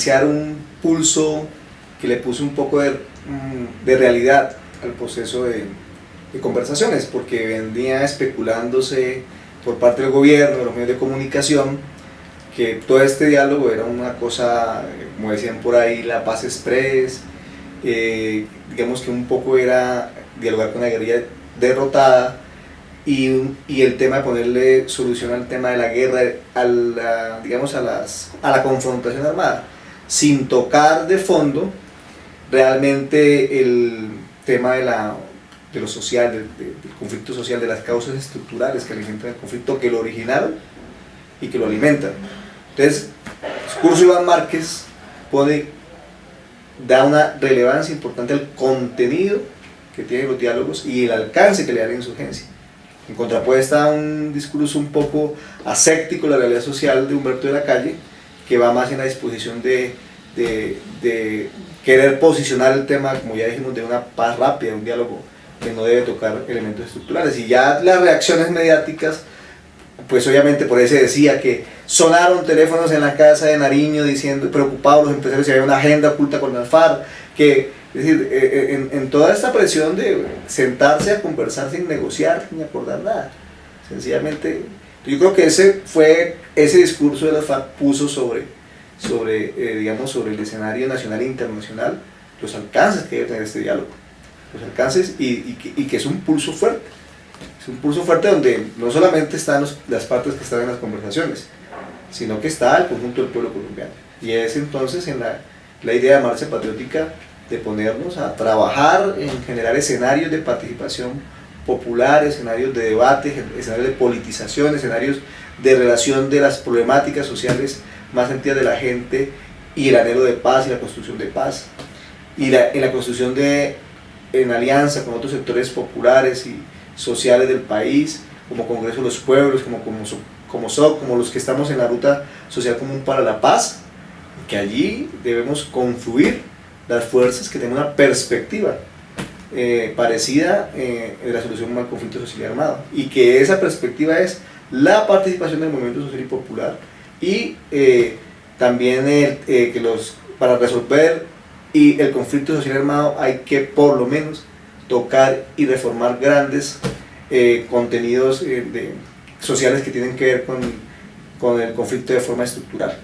iniciar un pulso que le puso un poco de realidad al proceso de conversaciones, porque venía especulándose por parte del gobierno, de los medios de comunicación, que todo este diálogo era una cosa, como decían por ahí, la paz express, digamos que un poco era dialogar con la guerrilla derrotada, y el tema de ponerle solución al tema de la guerra, digamos a la confrontación armada, sin tocar de fondo realmente el tema de lo social, del conflicto social, de las causas estructurales que alimentan el conflicto, que lo originaron y que lo alimentan. Entonces, el discurso de Iván Márquez da una relevancia importante al contenido que tienen los diálogos y el alcance que le da la insurgencia, en contrapuesta a un discurso un poco aséptico de la realidad social de Humberto de la Calle, que va más en la disposición de querer posicionar el tema, como ya dijimos, de una paz rápida, un diálogo que no debe tocar elementos estructurales. Y ya las reacciones mediáticas, pues obviamente por eso decía que sonaron teléfonos en la casa de Nariño diciendo, preocupados los empresarios si había una agenda oculta con las FARC, es decir, en toda esta presión de sentarse a conversar sin negociar ni acordar nada, sencillamente, yo creo que ese discurso de las FARC puso sobre el escenario nacional e internacional los alcances que debe tener este diálogo, los alcances y que es un pulso fuerte. Es un pulso fuerte donde no solamente están las partes que están en las conversaciones, sino que está el conjunto del pueblo colombiano. Y es entonces en la idea de Marcha Patriótica de ponernos a trabajar en generar escenarios de participación popular, escenarios de debate, escenarios de politización, escenarios de relación de las problemáticas sociales más sentidas de la gente y el anhelo de paz y la construcción de paz. Y en la construcción en alianza con otros sectores populares y sociales del país, como Congreso de los Pueblos, como los que estamos en la Ruta Social Común para la Paz, que allí debemos confluir las fuerzas que tengan una perspectiva parecida en la solución al conflicto social y armado, y que esa perspectiva es la participación del movimiento social y popular, y también para resolver el conflicto social y armado hay que por lo menos tocar y reformar grandes contenidos sociales que tienen que ver con el conflicto de forma estructural.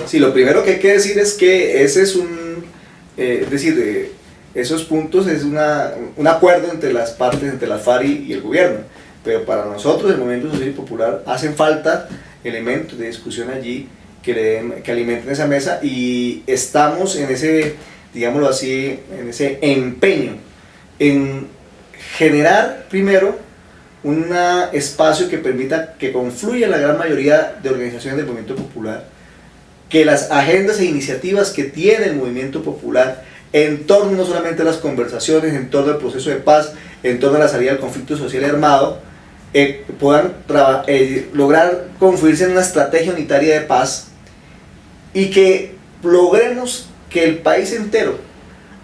Sí, lo primero que hay que decir es que ese es esos puntos es un acuerdo entre las partes, entre la FARC y el gobierno, pero para nosotros, el movimiento social y popular, hacen falta elementos de discusión allí que alimenten esa mesa, y estamos en ese, digámoslo así, en ese empeño en generar primero un espacio que permita que confluya la gran mayoría de organizaciones del movimiento popular, que las agendas e iniciativas que tiene el movimiento popular en torno no solamente a las conversaciones, en torno al proceso de paz, en torno a la salida del conflicto social y armado, puedan lograr confluirse en una estrategia unitaria de paz, y que logremos que el país entero,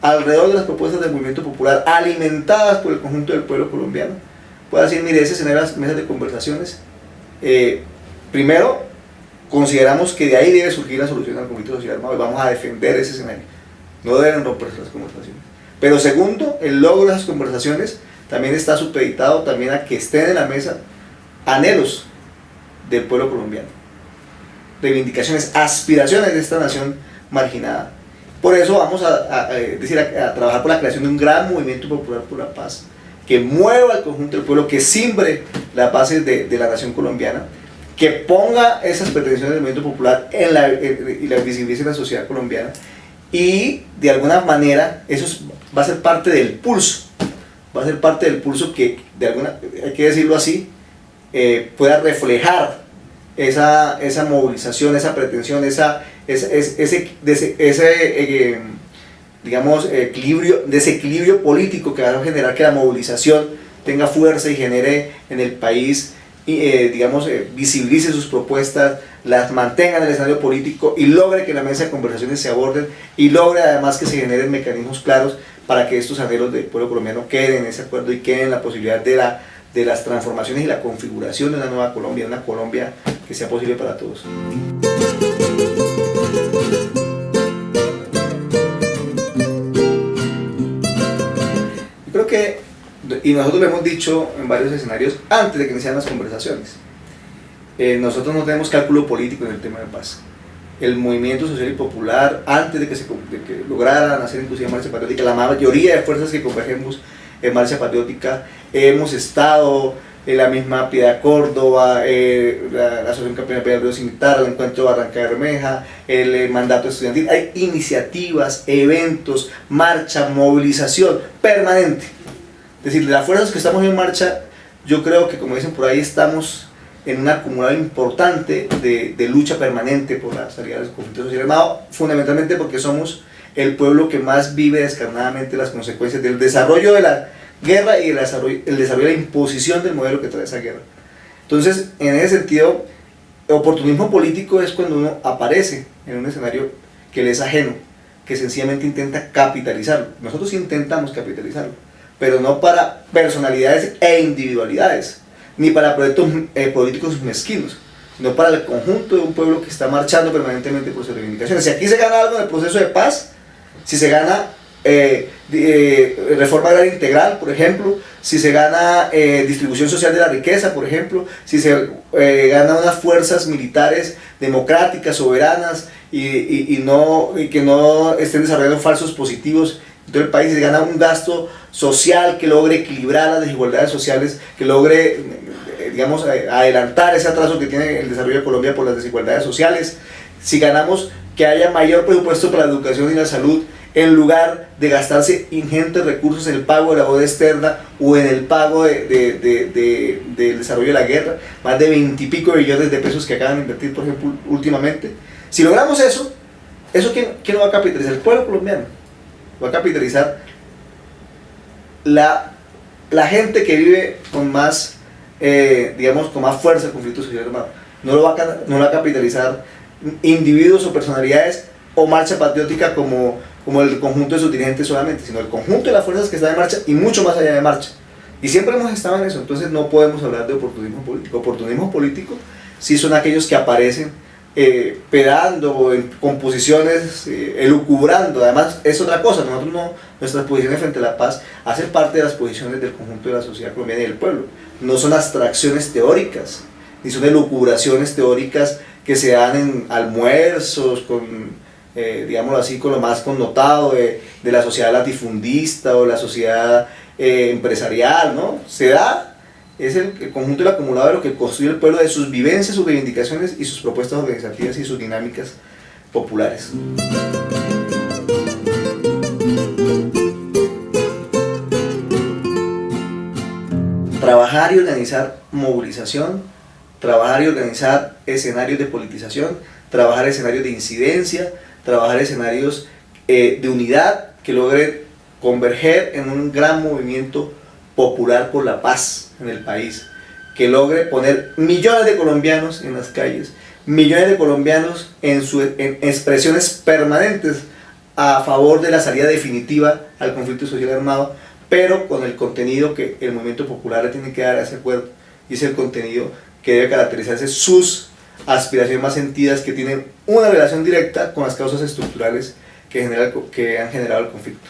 alrededor de las propuestas del movimiento popular, alimentadas por el conjunto del pueblo colombiano, pueda decir, mire, ese escenario de las mesas de conversaciones, primero, consideramos que de ahí debe surgir la solución al conflicto social armado y vamos a defender ese escenario. No deben romperse las conversaciones. Pero segundo, el logro de esas conversaciones también está supeditado también a que estén en la mesa anhelos del pueblo colombiano, reivindicaciones, aspiraciones de esta nación marginada. Por eso vamos a trabajar por la creación de un gran movimiento popular por la paz, que mueva al conjunto del pueblo, que simbre las bases de la nación colombiana, que ponga esas pretensiones del movimiento popular y la visibilice en la sociedad colombiana, y de alguna manera eso va a ser parte del pulso, que hay que decirlo así, pueda reflejar esa movilización, esa pretensión, ese desequilibrio político que va a generar que la movilización tenga fuerza y genere en el país visibilice sus propuestas, las mantenga en el escenario político y logre que la mesa de conversaciones se aborden y logre además que se generen mecanismos claros para que estos anhelos del pueblo colombiano queden en ese acuerdo y queden en la posibilidad de las transformaciones y la configuración de una nueva Colombia, una Colombia que sea posible para todos. Yo creo que, y nosotros lo hemos dicho en varios escenarios antes de que iniciaran las conversaciones, nosotros no tenemos cálculo político en el tema de paz. El movimiento social y popular, antes de que lograran hacer inclusive Marcha Patriótica, la mayoría de fuerzas que convergemos en Marcha Patriótica, hemos estado en la misma Piedad Córdoba, la Asociación Campeona de Río Cimitarra, el Encuentro de Barranca Bermeja, el Mandato Estudiantil. Hay iniciativas, eventos, marcha, movilización permanente. Es decir, de las fuerzas que estamos en marcha, yo creo que, como dicen por ahí, estamos en un acumulado importante de lucha permanente por la salida del conflicto social armado, fundamentalmente porque somos el pueblo que más vive descarnadamente las consecuencias del desarrollo de la guerra y el desarrollo de la imposición del modelo que trae esa guerra. Entonces, en ese sentido, el oportunismo político es cuando uno aparece en un escenario que le es ajeno, que sencillamente intenta capitalizarlo. Nosotros intentamos capitalizarlo, pero no para personalidades e individualidades, ni para proyectos políticos mezquinos, sino para el conjunto de un pueblo que está marchando permanentemente por sus reivindicaciones. Si aquí se gana algo en el proceso de paz, si se gana reforma agraria integral, por ejemplo, si se gana distribución social de la riqueza, por ejemplo, si se gana unas fuerzas militares democráticas, soberanas y que no estén desarrollando falsos positivos en todo el país, se gana un gasto social que logre equilibrar las desigualdades sociales, que logre, adelantar ese atraso que tiene el desarrollo de Colombia por las desigualdades sociales, si ganamos que haya mayor presupuesto para la educación y la salud, en lugar de gastarse ingentes recursos en el pago de la deuda externa o en el pago del desarrollo de la guerra, más de 20 y pico billones de pesos que acaban de invertir, por ejemplo, últimamente. Si logramos eso ¿quién lo va a capitalizar? El pueblo colombiano. Va a capitalizar la gente que vive con más, con más fuerza el conflicto social armado. No lo va a capitalizar individuos o personalidades o Marcha Patriótica como el conjunto de sus dirigentes solamente, sino el conjunto de las fuerzas que están en marcha y mucho más allá de marcha. Y siempre hemos estado en eso, entonces no podemos hablar de oportunismo político. Oportunismo político sí son aquellos que aparecen pedando con posiciones, elucubrando. Además es otra cosa, nuestras posiciones frente a la paz hacen parte de las posiciones del conjunto de la sociedad colombiana y del pueblo. No son abstracciones teóricas, ni son elucubraciones teóricas que se dan en almuerzos con digámoslo así, con lo más connotado de la sociedad latifundista o la sociedad empresarial, ¿no? Se da, es el conjunto del acumulado de lo que construye el pueblo, de sus vivencias, sus reivindicaciones y sus propuestas organizativas y sus dinámicas populares. Trabajar y organizar movilización, trabajar y organizar escenarios de politización, trabajar escenarios de incidencia, trabajar escenarios de unidad que logren converger en un gran movimiento popular por la paz en el país, que logre poner millones de colombianos en las calles, millones de colombianos en expresiones permanentes a favor de la salida definitiva al conflicto social armado, pero con el contenido que el movimiento popular le tiene que dar a ese acuerdo, y es el contenido que debe caracterizarse sus aspiraciones más sentidas, que tienen una relación directa con las causas estructurales que han generado el conflicto.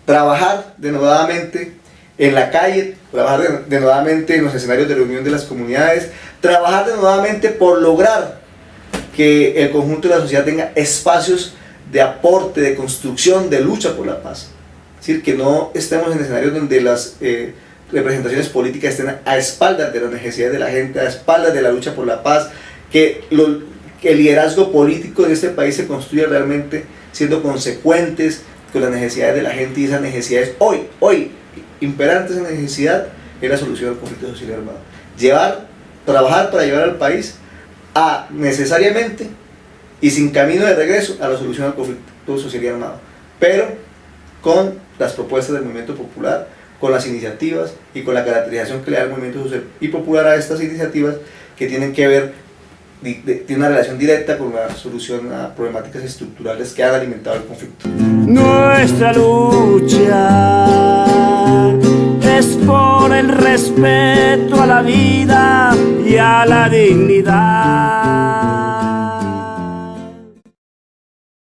Trabajar denodadamente en la calle, trabajar denodadamente en los escenarios de reunión de las comunidades, trabajar denodadamente por lograr que el conjunto de la sociedad tenga espacios de aporte, de construcción, de lucha por la paz. Es decir, que no estemos en escenarios donde las representaciones políticas estén a espaldas de las necesidades de la gente, a espaldas de la lucha por la paz, que el liderazgo político de este país se construya realmente siendo consecuentes con las necesidades de la gente, y esas necesidades hoy imperantes en necesidad es la solución al conflicto social armado. Trabajar para llevar al país a necesariamente y sin camino de regreso a la solución al conflicto social armado, pero con las propuestas del movimiento popular, con las iniciativas y con la caracterización que le da el movimiento social y popular a estas iniciativas que tienen que ver, tiene una relación directa con la solución a problemáticas estructurales que han alimentado el conflicto. Nuestra lucha es por el respeto a la vida y a la dignidad.